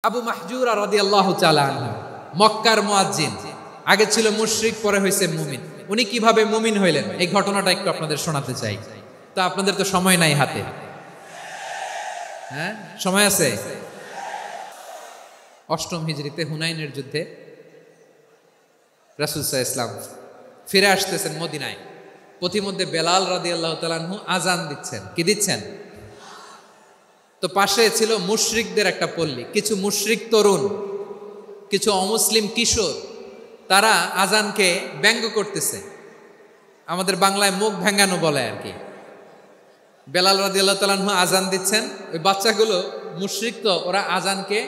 আবু মাহজুরা রাদিয়াল্লাহু তাআলা আনহু মক্কার মুয়াজ্জিন, আগে ছিল মুশরিক, পরে হয়েছে মুমিন। উনি কিভাবে মুমিন হইলেন এই ঘটনাটা একটু আপনাদের শোনাতে চাই। তো আপনাদের তো সময় নাই হাতে, হ্যাঁ সময় আছে। অষ্টম হিজরিতে হুনাইনের যুদ্ধে রাসূল সাল্লাল্লাহু আলাইহি ওয়াসাল্লাম ফিরে আসতেছেন মদিনায়। পথিমধ্যে বেলাল রাদিয়াল্লাহু তাআলা আনহু আজান দিচ্ছেন। কি দিচ্ছেন? তো পাশে ছিল মুশরিকদের একটা পল্লী, কিছু মুশরিক তরুণ, কিছু অমুসলিম কিশোর, তারা আজানকে ব্যঙ্গ করতেছে। আমাদের বাংলায় মুখ ভেঙ্গানো বলে আর কি। বেলাল রাদিয়াল্লাহু তাআলা আনহু আজান দিচ্ছেন, ওই বাচ্চাগুলো মুশরিক, তো ওরা আজানকে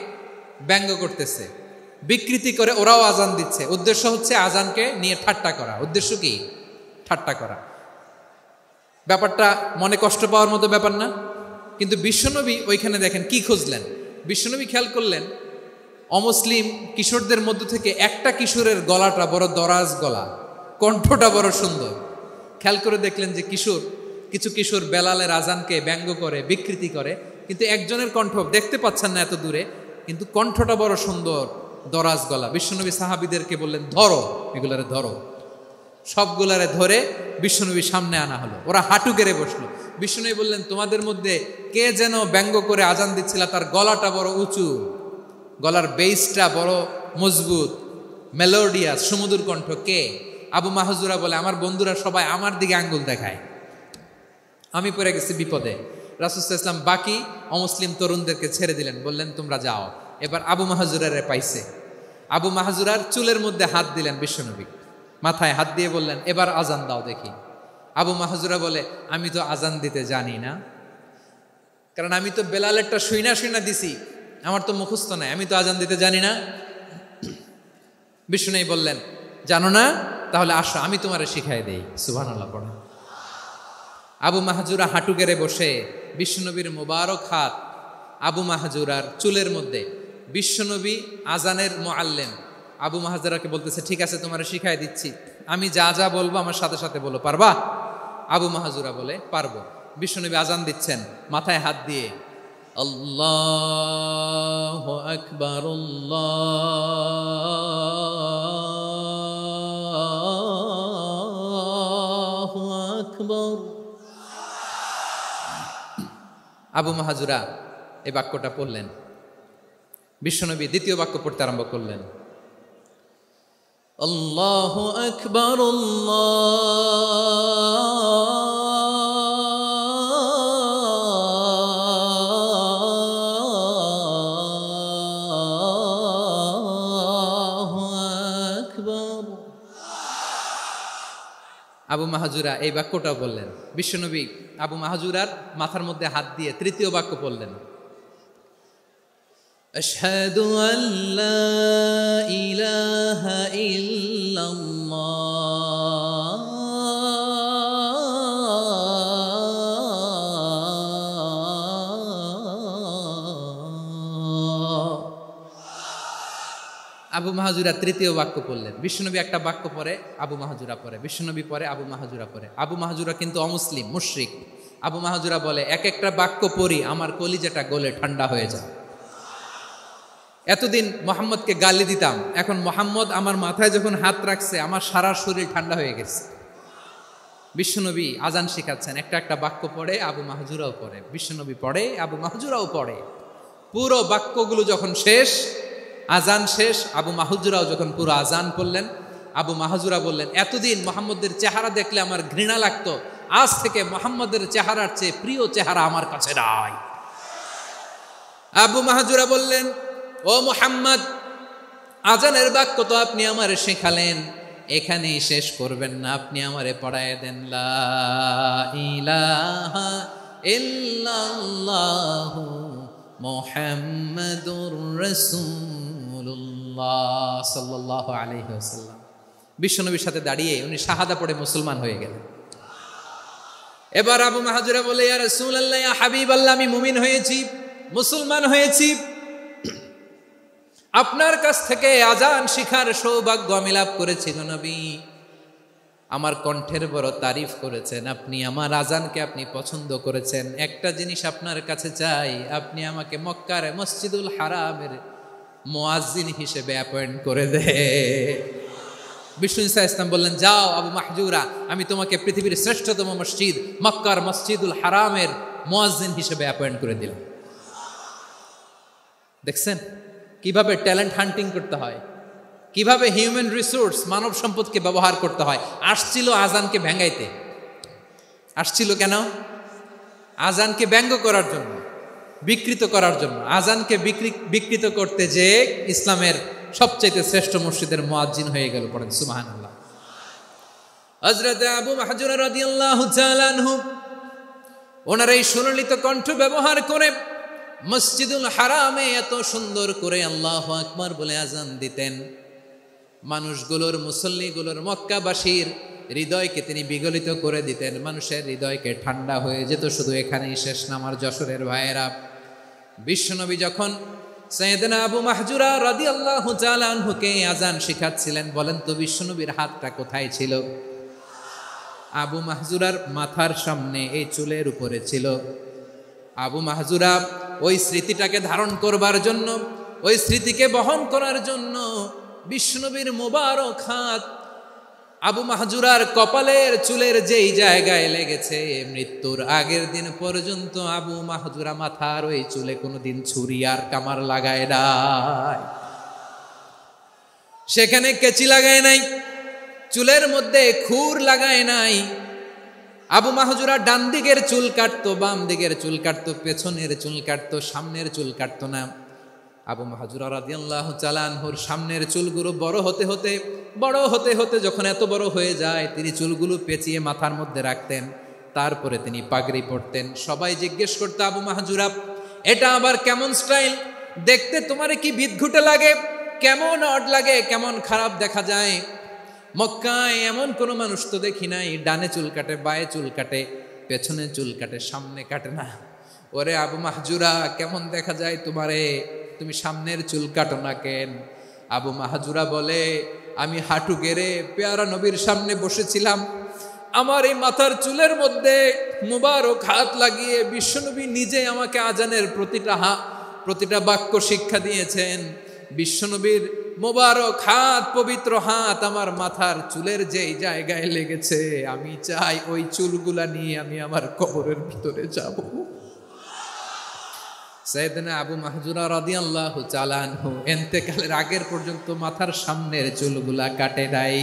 ব্যঙ্গ করতেছে, বিকৃতি করে ওরাও আজান দিচ্ছে। উদ্দেশ্য হচ্ছে আজানকে নিয়ে ঠাট্টা করা। উদ্দেশ্য কি? ঠাট্টা করা। ব্যাপারটা মনে কষ্ট পাওয়ার মতো ব্যাপার না? কিন্তু বিশ্বনবী ওইখানে দেখেন কি খুঁজলেন। বিশ্বনবী খেয়াল করলেন অমুসলিম কিশোরদের মধ্য থেকে একটা কিশোরের গলাটা বড় দরাজ গলা, কণ্ঠটা বড় সুন্দর। খেয়াল করে দেখলেন যে কিছু কিশোর বেলালের আজানকে ব্যঙ্গ করে, বিকৃতি করে, কিন্তু একজনের কণ্ঠ দেখতে পাচ্ছেন না এত দূরে, কিন্তু কণ্ঠটা বড় সুন্দর, দরাজ গলা। বিশ্বনবী সাহাবীদেরকে বললেন, ধরো এগুলারে, ধরো। সবগুলারে ধরে বিশ্বনবীর সামনে আনা হলো। ওরা হাঁটু গেড়ে বসলো। বিশ্বনবী বললেন, তোমাদের মধ্যে কে যেন ব্যঙ্গ করে আজান দিচ্ছিল, তার গলাটা বড় উঁচু, গলার বেসটা বড় মজবুত, মেলোডিয়াস, সুমধুর কণ্ঠ। কে? আবু মাহজুরা বলে, আমার বন্ধুরা সবাই আমার দিকে আঙ্গুল দেখায়, আমি পড়ে গেছি বিপদে। রাসূল সাল্লাল্লাহু আলাইহি ওয়াসাল্লাম বাকি অমুসলিম তরুণদেরকে ছেড়ে দিলেন, বললেন তোমরা যাও। এবার আবু মাহজুরারে পাইছে। আবু মাহজুরার চুলের মধ্যে হাত দিলেন বিশ্বনবী, মাথায় হাত দিয়ে বললেন, এবার আজান দাও দেখি। আবু মাহজুরা বলে, আমি তো আজান দিতে জানি না, কারণ আমি তো বেলালেরটা শুইনা দিছি, আমার তো মুখস্থ নাই, আমি তো আজান দিতে জানি না। বিষ্ণু বললেন, জানো না? তাহলে আসো, আমি তোমারে শিখাই দেই। সুবহানাল্লাহ পড়া। আবু মাহজুরা হাঁটু গেড়ে বসে, বিশ্বনবীর মোবারক হাত আবু মাহজুরার চুলের মধ্যে। বিশ্বনবী আজানের মুআল্লিম আবু মাহজুরাকে বলতেছে, ঠিক আছে তোমারে শিখাই দিচ্ছি, আমি যা যা বলবো আমার সাথে সাথে বলো, পারবা? আবু মাহজুরা বলে, পারবো। বিশ্বনবী আজান দিচ্ছেন মাথায় হাত দিয়ে, আল্লাহু আকবার, আল্লাহু আকবার। আবু মাহজুরা এই বাক্যটা পড়লেন। বিশ্বনবী দ্বিতীয় বাক্য পড়তে আরম্ভ করলেন, আল্লাহু আকবার, আল্লাহু আকবার। আবু মাহজুরা এই বাক্যটাও বললেন। বিশ্বনবী আবু মাহজুরার মাথার মধ্যে হাত দিয়ে তৃতীয় বাক্য পড়লেন, আশহাদু আল্লা ইলাহা ইল্লাল্লাহ, আবু মাহজুরা তৃতীয় বাক্য পড়লেন। বিশ্বনবী একটা বাক্য পরে আবু মাহজুরা পরে, বিশ্বনবী পরে আবু মাহজুরা পরে। আবু মাহজুরা কিন্তু অমুসলিম, মুশরিক। আবু মাহজুরা বলে, এক একটা বাক্য পড়ি আমার কলিজাটা গলে ঠান্ডা হয়ে যায়। এতদিন মোহাম্মদকে গালি দিতাম, এখন মোহাম্মদ আমার মাথায় যখন হাত রাখছে আমার সারা শরীর ঠান্ডা হয়ে গেছে। বিশ্বনবী আজান শেখাচ্ছেন, একটা একটা বাক্য পড়ে আবু মাহজুরাও পড়ে, বিশ্বনবী পড়ে, আবু মাহজুরাও পড়ে। পুরো বাক্যগুলো যখন শেষ, আজান শেষ, আবু মাহজুরাও যখন পুরো আজান পড়লেন, আবু মাহজুরা বললেন, এতদিন মোহাম্মদের চেহারা দেখলে আমার ঘৃণা লাগতো, আজ থেকে মোহাম্মদের চেহারার চেয়ে প্রিয় চেহারা আমার কাছে নাই। আবু মাহজুরা বললেন, ও মুহাম্মদ, আজানের বাক্য তো আপনি আমারে শেখালেন, এখানেই শেষ করবেন না, আপনি আমারে পড়ায় দেন, লা ইলাহা ইল্লাল্লাহু মুহাম্মাদুর রাসূলুল্লাহ সাল্লাল্লাহু আলাইহি ওয়াসাল্লাম। বিশ্বনবীর সাথে দাঁড়িয়ে উনি শাহাদা পড়ে মুসলমান হয়ে গেলেন। এবার আবু মাহজুরা বলে, ইয়া রাসূলুল্লাহ, ইয়া হাবিবাল্লাহ, আমি মুমিন হয়েছি, মুসলমান হয়েছি, আপনার কাছ থেকে আজান শিখার সৌভাগ্য আমি লাভ করেছি গো নবী। আমার কণ্ঠের বড় তারিফ করেছেন আপনি, আমার আজানকে আপনি পছন্দ করেছেন। একটা জিনিস আপনার কাছে চাই, আপনি আমাকে মক্কার মসজিদুল হারামের মুয়াজ্জিন হিসেবে অ্যাপয়েন্ট করে দে। বিষ্ণু ঈসা ইসলাম বললেন, যাও আবু মাহজুরা, আমি তোমাকে পৃথিবীর শ্রেষ্ঠতম মসজিদ মক্কার মসজিদুল হারামের মুয়াজ্জিন হিসেবে অ্যাপয়েন্ট করে দিলাম। দেখছেন কিভাবে ট্যালেন্ট হান্টিং করতে হয়, কিভাবে হিউম্যান রিসোর্স মানব সম্পদকে ব্যবহার করতে হয়। আসছিল আজানকে ভেঙ্গাইতে, আসছিল কেন? আজানকে ব্যঙ্গ করার জন্য, বিকৃত করার জন্য। আজানকে বিকৃত করতে যে ইসলামের সবচেয়ে শ্রেষ্ঠ মসজিদের মুয়াজ্জিন হয়ে গেল। পড়েন সুবহানাল্লাহ। হযরত আবু মাহজুরা রাদিয়াল্লাহু তাআলা আনহু ওনার এই সুললিত কণ্ঠ ব্যবহার করে মসজিদুল হারামে এত সুন্দর করে আল্লাহু আকবার বলে আজান দিতেন, মানুষগুলোর, মুসল্লিগুলোর, মক্কাবাসীর হৃদয়কে তিনি বিগলিত করে দিতেন। মানুষের হৃদয়কে ঠান্ডা হয়ে যেত। শুধু এখানেই শেষ না আমার যশোরের ভাইয়েরা, বিশ্বনবী যখন সাইয়েদনা আবু মাহজুরা রাদিয়াল্লাহু তাআলা আনহুকে আজান শিখাচ্ছিলেন, বলেন তো বিশ্বনবীর হাতটা কোথায় ছিল? আবু মাহজুরার মাথার সামনে, এই চুলের উপরে ছিল। আবু মাহজুরা ওই স্মৃতিটাকে ধারণ করবার জন্য, ওই স্মৃতিকে বহন করার জন্য বিশ্বনবীর মোবারক হাত আবু মাহজুরার কপালের চুলের যেই জায়গায় লেগেছে, মৃত্যুর আগের দিন পর্যন্ত আবু মাহজুরা মাথার ওই চুলে কোনোদিন ছুরি আর কামার লাগায় নাই, সেখানে কেচি লাগায় নাই, চুলের মধ্যে খুর লাগায় নাই। আবু মাহজুরা ডান দিকের চুল কাটতো, বাম দিকের চুল কাটতো, পেছনের চুল কাটতো, সামনের চুল কাটতো না। আবু মাহজুরা রাদিয়াল্লাহু তাআলা আনহুর সামনের চুলগুলো বড় হতে হতে যখন এত বড় হয়ে যায়, তিনি চুলগুলো পেঁচিয়ে মাথার মধ্যে রাখতেন, তারপরে তিনি পাগড়ি পরতেন। সবাই জিজ্ঞেস করতো, আবু মাহজুরা এটা আবার কেমন স্টাইল? দেখতে তোমারে কি বিদঘুটে লাগে, কেমন অড লাগে, কেমন খারাপ দেখা যায়। মক্কায় এমন কোনো মানুষ তো দেখি নাই, ডানে চুল কাটে, বায়ে চুল কাটে, পেছনে চুল কাটে, সামনে কাটে না। ওরে আবু মাহজুরা কেমন দেখা যায় তোমারে, তুমি সামনের চুল কাটো না কেন? আবু মাহজুরা বলে, আমি হাঁটু গেড়ে পেয়ারা নবীর সামনে বসেছিলাম, আমার এই মাথার চুলের মধ্যে মুবারক হাত লাগিয়ে বিশ্বনবী নিজে আমাকে আজানের প্রতিটা বাক্য শিক্ষা দিয়েছেন। বিশ্বনবীর মোবারক হাত, পবিত্র হাত আমার মাথার চুলের যেই জায়গায় লেগেছে, আমি চাই ওই চুলগুলা নিয়ে আমি আমার কবরের ভিতরে যাব। সাইয়েদনা আবু মাহজুরা রাদিয়াল্লাহু তাআলা আনহু ইন্তেকালের আগের পর্যন্ত মাথার সামনের চুলগুলা কাটে নাই।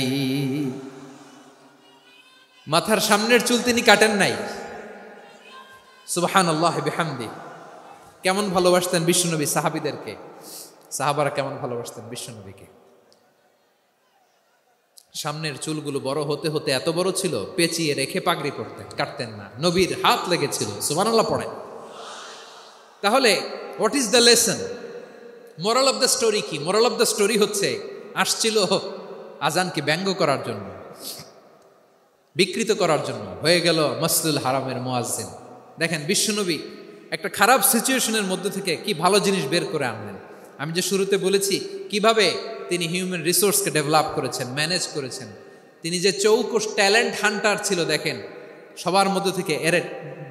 মাথার সামনের চুল তিনি কাটেন নাই। সুবহানাল্লাহ বিহামদি। কেমন ভালোবাসতেন বিশ্বনবী সাহাবীদেরকে, সাহাবারা কেমন ভালোবাসতেন বিশ্বনবীকে। সামনের চুলগুলো বড় হতে হতে এত বড় ছিল, পেঁচিয়ে রেখে পাগড়ি পরতেন, কাটতেন না। নবীর হাত লেগেছিল। সুবহানাল্লাহ পড়েন। তাহলে what is the lesson, moral of the story কি? মোরাল অফ দ্য স্টোরি হচ্ছে, আসছিল আজানকে ব্যঙ্গ করার জন্য, বিকৃত করার জন্য, হয়ে গেল মসজিদুল হারামের মুয়াজ্জিন। দেখেন বিশ্বনবী একটা খারাপ সিচুয়েশনের মধ্যে থেকে কি ভালো জিনিস বের করে আনলেন। আমি যে শুরুতে বলেছি কিভাবে তিনি হিউম্যান রিসোর্সকে ডেভেলপ করেছেন, ম্যানেজ করেছেন। তিনি যে চৌকস ট্যালেন্ট হান্টার ছিল, দেখেন সবার মধ্যে থেকে এর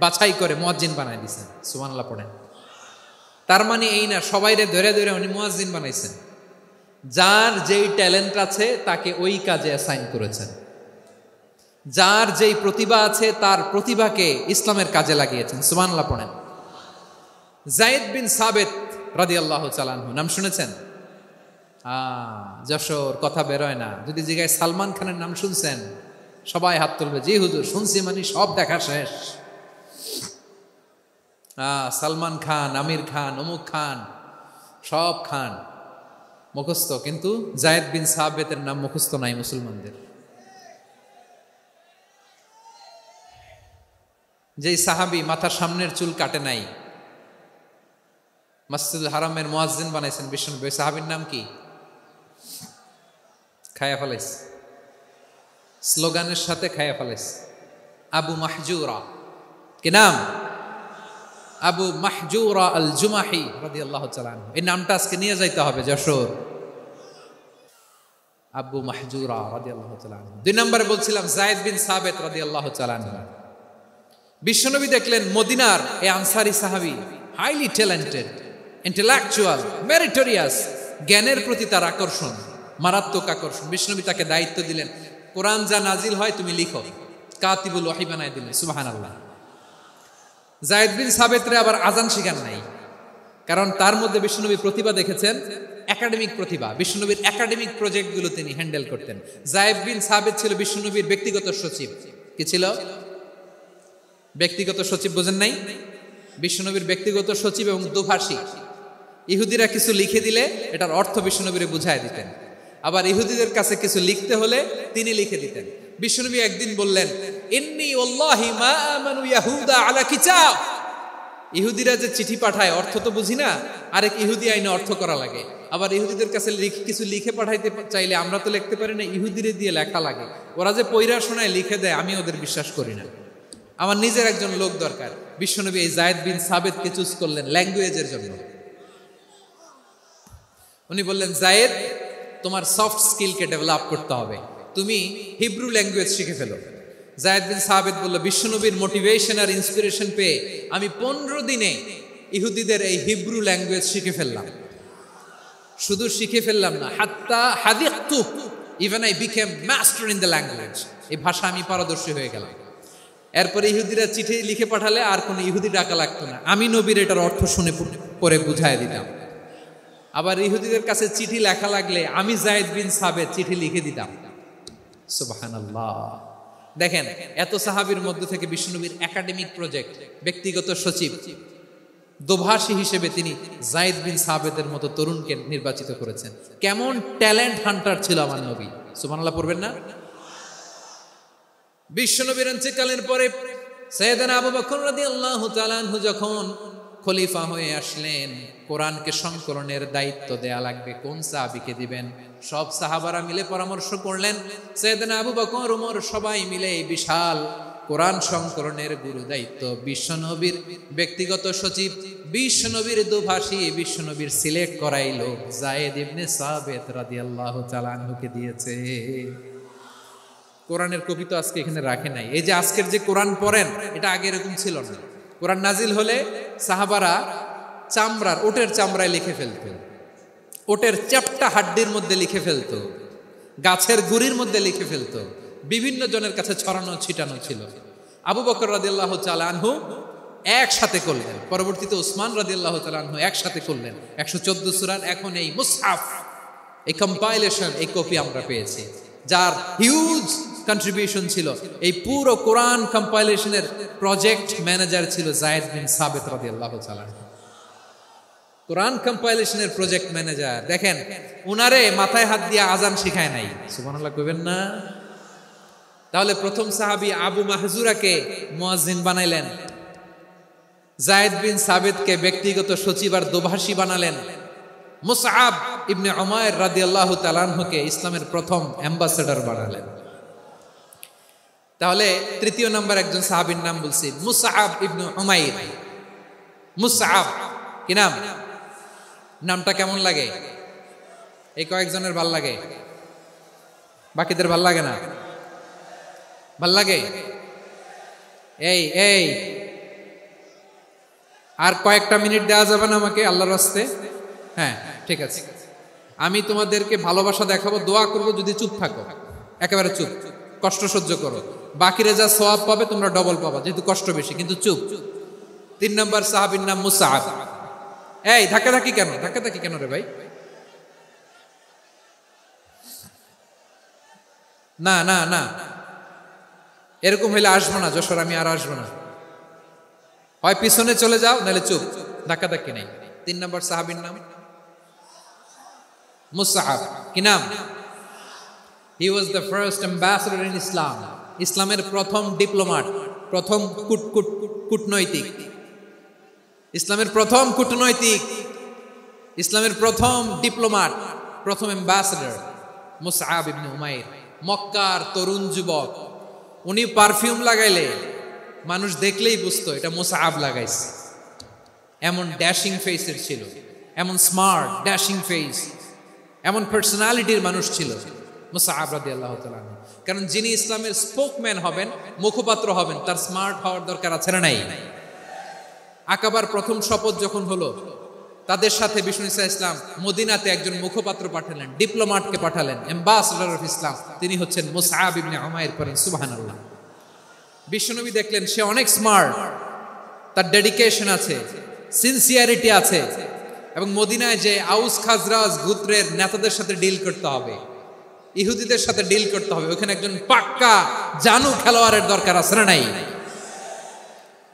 বাছাই করে মুয়াজ্জিন বানাই দিয়েছেন। সুবহানাল্লাহ পড়েন। তার মানে এই না সবাইরে ধরে ধরে উনি মুয়াজ্জিন বানাইছেন। যার যেই ট্যালেন্ট আছে তাকে ওই কাজে অ্যাসাইন করেছেন। যার যেই প্রতিভা আছে তার প্রতিভাকে ইসলামের কাজে লাগিয়েছেন। সুবহানাল্লাহ পড়েন। যায়েদ বিন সাবিত রাদিয়াল্লাহু তাআলা আনহু নাম শুনেছেন? যশোর কথা বেরোয় না। যদি জিজ্ঞাসা সালমান খানের নাম শুনছেন, সবাই হাত তুলবে, জি হুজুর শুনছি, মানে সব দেখা শেষ। সালমান খান, আমির খান, অমুক খান, সব খান মুখস্থ, কিন্তু যায়েদ বিন সাবিতের নাম মুখস্থ নাই মুসলমানদের। যেই সাহাবী মাথার সামনের চুল কাটে নাই, মসজিদুল হারামের মুয়াজ্জিন বানাইছেন বিশ্বনবী, ওই সাহাবীর নাম কি? খায়া ফেলাইছে, স্লোগানের সাথে খায়া ফেলাইছে। আবু মাহজুরা। কি নাম? আবু মাহজুরা আল জুমাহি রাদিয়াল্লাহু তাআলা আনহু। এই নামটা আজকে নিয়ে যাইতে হবে যশোর। আবু মাহজুরা রাদিয়াল্লাহু তাআলা আনহু। 2 নম্বরে বলছিলাম যায়েদ বিন সাবিত রাদিয়াল্লাহু তাআলা আনহু। বিশ্বনবী দেখলেন মদিনার এই আনসারী সাহাবী হাইলি ট্যালেন্টেড, ইন্টেলেকচুয়াল, মেরিটোরিয়াস, জ্ঞানের প্রতি তার আকর্ষণ, মারাত্মক আকর্ষণ। বিশ্বনবী তাকে দায়িত্ব দিলেন, কোরআন যা নাজিল হয় তুমি লিখো, কাতিবুল ওয়াহি বানায় দিলেন। সুবহানাল্লাহ। যায়েদ বিন সাবিতরে আবার আজান শিখান নাই, কারণ তার মধ্যে বিশ্বনবী প্রতিভা দেখেছেন, একাডেমিক প্রতিভা। বিশ্বনবীর একাডেমিক প্রজেক্টগুলো তিনি হ্যান্ডেল করতেন। যায়েদ বিন সাবিত ছিল বিশ্বনবীর ব্যক্তিগত সচিব। কি ছিল? ব্যক্তিগত সচিব। বোঝেন নাই? বিশ্বনবীর ব্যক্তিগত সচিব এবং দুভাষী। ইহুদিরা কিছু লিখে দিলে এটার অর্থ বিশ্বনবীরে বুঝায় দিতেন, আবার ইহুদিদের কাছে কিছু লিখতে হলে তিনি লিখে দিতেন। বিশ্বনবী একদিন বললেন, ইন্নী ওয়াল্লাহি মা আমানু ইয়াহুদা আলা কিতাব। ইহুদিরা যে চিঠি পাঠায় অর্থ তো বুঝি না, আরেক ইহুদি আইনে অর্থ করা লাগে। আবার ইহুদিদের কাছে কিছু লিখে পাঠাইতে চাইলে আমরা তো লিখতে পারি না, ইহুদিরে দিয়ে লেখা লাগে। ওরা যে পয়রা শোনায় লিখে দেয়, আমি ওদের বিশ্বাস করি না। আমার নিজের একজন লোক দরকার। বিশ্বনবী এই যায়েদ বিন সাবিতকে চুজ করলেন ল্যাঙ্গুয়েজের জন্য। উনি বললেন, যায়েদ, তোমার সফট স্কিলকে ডেভেলপ করতে হবে, তুমি হিব্রু ল্যাঙ্গুয়েজ শিখে ফেলো। যায়েদ বিন সাবিত বলল, বিশ্বনবীর মোটিভেশন আর ইন্সপিরেশন পেয়ে আমি 15 দিনে ইহুদিদের এই হিব্রু ল্যাঙ্গুয়েজ শিখে ফেললাম। শুধু শিখে ফেললাম না, হাত্তা হাদিকতু, even I became master in the language. এই ভাষা আমি পারদর্শী হয়ে গেলাম। এরপরে ইহুদিরা চিঠি লিখে পাঠালে আর কোনো ইহুদি ডাকা লাগতো না, আমি নবীর এটার অর্থ শুনে পরে বুঝাই দিতাম। আবার ইহুদিদের কাছে চিঠি লেখা লাগলে আমি যায়েদ বিন সাবিত চিঠি লিখে দিতাম। সুবহানাল্লাহ। দেখেন, এত সাহাবীর মধ্যে থেকে বিশ্বনবীর একাডেমিক প্রজেক্ট, ব্যক্তিগত সচিব, দোভাষী হিসেবে তিনি যায়েদ বিন সাবিতের মতো তরুণকে নির্বাচিত করেছেন। কেমন ট্যালেন্ট হান্টার ছিল আমার নবী। সুবহানাল্লাহ পড়বেন না? বিশ্বনবীর ইন্তেকালের পরে সাইয়েদনা আবু বকর রাদিয়াল্লাহু তাআলা আনহু যখন খলিফা হয়ে আসলেন, কোরআনকে সংকলনের দায়িত্ব দেয়া লাগবে, কোন সাহাবীকে দিবেন? সব সাহাবারা মিলে পরামর্শ করলেন। সাইয়েদনা আবু বকর, ওমর সবাই মিলে এই বিশাল কোরআন সংকলনের গুরু দায়িত্ব বিশ্বনবীর ব্যক্তিগত সচিব, বিশ্বনবীর দুভাষী, বিশ্বনবীর সিলেক্ট করাই লোক যায়েদ ইবনে সাবিত রাদিয়াল্লাহু তাআলা আনহুকে দিয়েছে। কোরআনের কপি তো আজকে এখানে রাখে নাই। এই যে আজকের যে কোরআন পড়েন, এটা আগে এরকম ছিল না। কোরআন নাজিল হলে সাহাবারা চামড়ার, ওটের চামড়ায় লিখে ফেলতেন, ওটের চ্যাপ্টা হাড্ডির মধ্যে লিখে ফেলতো, গাছের গুড়ির মধ্যে লিখে ফেলতো। বিভিন্ন জনের কাছে ছড়ানো ছিটানো ছিল। আবু বকর রাদিয়াল্লাহু তাআলা আনহু একসাথে করলেন, পরবর্তীতে উসমান রাদিয়াল্লাহু তাআলা আনহু একসাথে করলেন। 114 সূরার এখন এই মুসহাফ, এই কম্পাইলেশন, এই কপি আমরা পেয়েছি, যার হিউজ কন্ট্রিবিউশন ছিল। এই পুরো কোরআন কম্পাইলেশনের প্রজেক্ট ম্যানেজার ছিল যায়েদ বিন সাবিত রাদিয়াল্লাহু তাআলা। কোরআন কম্পাইলেশনের প্রজেক্ট ম্যানেজার। দেখেন, উনারে মাথায় হাত দিয়ে আজান শিখায় নাই। সুবহানাল্লাহ কইবেন না? তাহলে প্রথম সাহাবী আবু মাহজুরাকে মুয়াজ্জিন বানাইলেন, যায়েদ বিন সাবিতকে ব্যক্তিগত সচিব আর দোভাষী বানালেন, মুসআব ইবনে উমাইর রাদিয়াল্লাহু তাআলা আনহুকে ইসলামের প্রথম অ্যাম্বাসেডর বানালেন। তাহলে তৃতীয় নাম্বার একজন সাহাবীর নাম বলছি, মুসআব ইবনে উমাইর। মুসআব কি নাম? নামটা কেমন লাগে? এই কয়েকজনের ভাল লাগে, বাকিদের ভাল লাগে না? ভাল লাগে? এই এই আর কয়েকটা মিনিট দেওয়া যাবে না আমাকে আল্লাহর রাস্তে? হ্যাঁ, ঠিক আছে। আমি তোমাদেরকে ভালোবাসা দেখাবো, দোয়া করবো, যদি চুপ থাকো, একেবারে চুপ, কষ্ট সহ্য করো, বাকিরা যা সওয়াব পাবে তোমরা ডবল পাবা, যেহেতু কষ্ট বেশি, কিন্তু চুপ। 3 নম্বর সাহাবীর নাম মুসআব। এই ধাক্কাধাক্কি কেন? ধাক্কাধাক্কি কেন রে ভাই? না না না, এরকম হইলে আসবো না যশোর, আমি আর আসবো না। হয় পিছনে চলে যাও, নাহলে চুপ, ধাক্কাধাক্কি নাই। 3 নম্বর সাহাবীর নাম মুসআব। কি নাম? He was the first ambassador in Islam. ইসলামের প্রথম ডিপ্লোম্যাট, প্রথম কূটনৈতিক, ইসলামের প্রথম কূটনৈতিক, ইসলামের প্রথম ডিপ্লোম্যাট, প্রথম অ্যাম্বাসেডর মুসআব ইবনে উমাইর। মক্কার তরুণ যুবক, উনি পারফিউম লাগাইলে মানুষ দেখলেই বুঝতো এটা মুসআব লাগাইছে। এমন ড্যাশিং ফেসের ছিল, এমন স্মার্ট ড্যাশিং ফেস, এমন পার্সোনালিটির মানুষ ছিল মুসআব রাদিয়াল্লাহু তাআলা। কারণ যিনি ইসলামের স্পোকম্যান হবেন, মুখপাত্র হবেন, তার স্মার্ট হওয়ার দরকার আছে না নাই? আকাবার প্রথম শপথ যখন হলো, তাদের সাথে বিষ্ণু ইসা ইসলাম মদিনাতে একজন মুখপাত্র পাঠালেন, ডিপ্লোম্যাটকে পাঠালেন, অ্যাম্বাসেডর অফ ইসলাম। তিনি হচ্ছেন মুসআব ইবনে উমাইর। পড়েন সুবহানাল্লাহ। বিশ্বনবী দেখলেন সে অনেক স্মার্ট, তার ডেডিকেশন আছে, সিনসিয়ারিটি আছে, এবং মদিনায় যে আউস খাজরাজ গোত্রের নেতাদের সাথে ডিল করতে হবে, ইহুদিদের সাথে ডিল করতে হবে, ওখানে একজন পাক্কা জানু খেলোয়াড়ের দরকার আছে না নাই?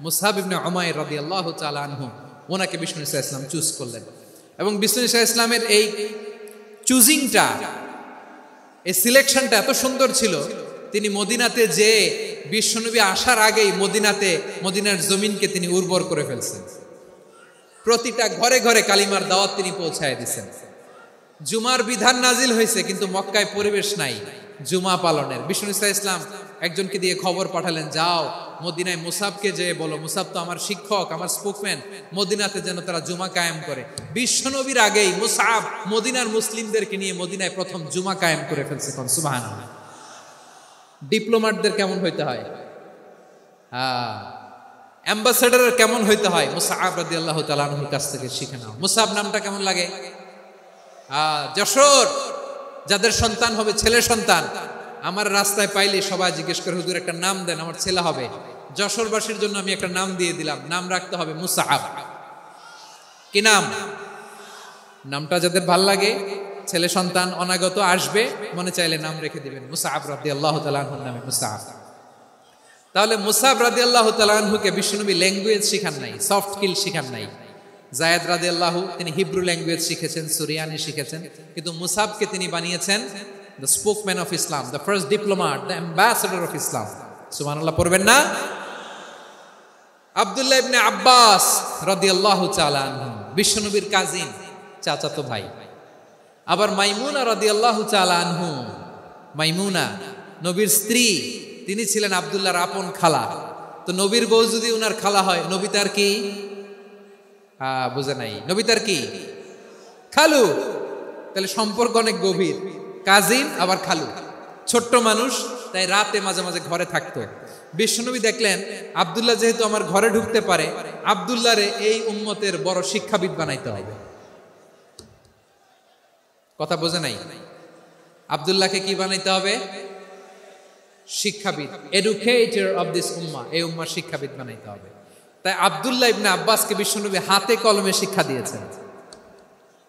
মুসআব ইবনে উমাইর রাদিয়াল্লাহু তাআলা আনহু, ওনাকে বিষ্ণু ইসা ইসলাম চুজ করলেন। এবং বিষ্ণু ইসা ইসলামের এই চুজিংটা, এই সিলেকশনটা এত সুন্দর ছিল, তিনি মদিনাতে যে বিশ্বনবী আসার আগেই মদিনার জমিনকে তিনি উর্বর করে ফেলছেন। প্রতিটা ঘরে ঘরে কালিমার দাওয়াত তিনি পৌঁছায় দিচ্ছেন। জুমার বিধান নাজিল হয়েছে, কিন্তু মক্কায় পরিবেশ নাই জুমা পালনের। বিষ্ণু ইসা ইসলাম একজনকে দিয়ে খবর পাঠালেন, যাও মদিনায় মুসাবকে যে বলো, মুসাব তো আমার শিক্ষক, আমার স্পোকম্যান, মদিনাতে যেন তারা জুমা কায়েম করে। বিশ্বনবীর আগেই মুসাব মদিনার মুসলিমদেরকে নিয়ে মদিনায় প্রথম জুমা কায়েম করে ফেলছে। কোন সুবহানাল্লাহ। ডিপ্লোম্যাটদের কেমন হইতে হয়, অ্যাম্বাসেডারের কেমন হইতে হয়, মুসআব রাদিয়াল্লাহু তাআলা আনহুর কাছ থেকে শিখে নাও। মুসআব নামটা কেমন লাগে? যশোর যাদের সন্তান হবে, ছেলে সন্তান, আমার রাস্তায় পাইলে সবাই জিজ্ঞেস করে, হুজুর একটা নাম দেন, আমার ছেলে হবে। যশোরবাসীর জন্য আমি একটা নাম দিয়ে দিলাম, নাম রাখতে হবে মুসআব। কি নাম? নামটা যাদের ভাল লাগে, ছেলে সন্তান অনাগত আসবে, মনে চাইলে নাম রেখে দিবেন মুসআব রাদিয়াল্লাহু তাআলা আনহুর নামে মুসআব। তাহলে মুসআব রাদিয়াল্লাহু তাআলা আনহুকে বিশ্বনবী ল্যাঙ্গুয়েজ শিখান নাই, সফট স্কিল শিখান নাই। যায়েদ রাদিয়াল্লাহু তিনি হিব্রু ল্যাঙ্গুয়েজ শিখেছেন, সুরিয়ানি শিখেছেন, কিন্তু মুসআবকে তিনি বানিয়েছেন the spokesman of Islam, the first diplomat, the ambassador of Islam. সুবহানাল্লাহ পড়বেন না? আব্দুল্লাহ ইবনে আব্বাস রাদিয়াল্লাহু তাআলা আনহু বিশ্বনবীর কাজিন, চাচাতো ভাই। আবার মাইমুনা রাদিয়াল্লাহু তাআলা আনহু, মাইমুনা নবীর স্ত্রী, তিনি ছিলেন আব্দুল্লাহর আপন খালা। তো নবীর বউ যদি উনার খালা হয়, নবী তার কি? বুঝে নাই, নবী তার কি? খালু। তাহলে সম্পর্ক অনেক গভীর, কাজিন আবার খালু। ছোট্ট মানুষ, তাই রাতে মাঝে মাঝে ঘরে থাকতো। বিশ্বনবী দেখলেন আব্দুল্লাহ যেহেতু আমার ঘরে ঢুকতে পারে, আব্দুল্লাহরে এই উম্মতের বড় শিক্ষাবিদ বানাইতে হবে। কথা বোঝে নাই? আব্দুল্লাহকে কি বানাইতে হবে? শিক্ষাবিদ, এডুকেটর অফ দিস উম্মাহ, এই উম্মার শিক্ষাবিদ বানাইতে হবে। তাই আব্দুল্লাহ ইবনে আব্বাসকে বিশ্বনবী হাতে কলমে শিক্ষা দিয়েছেন।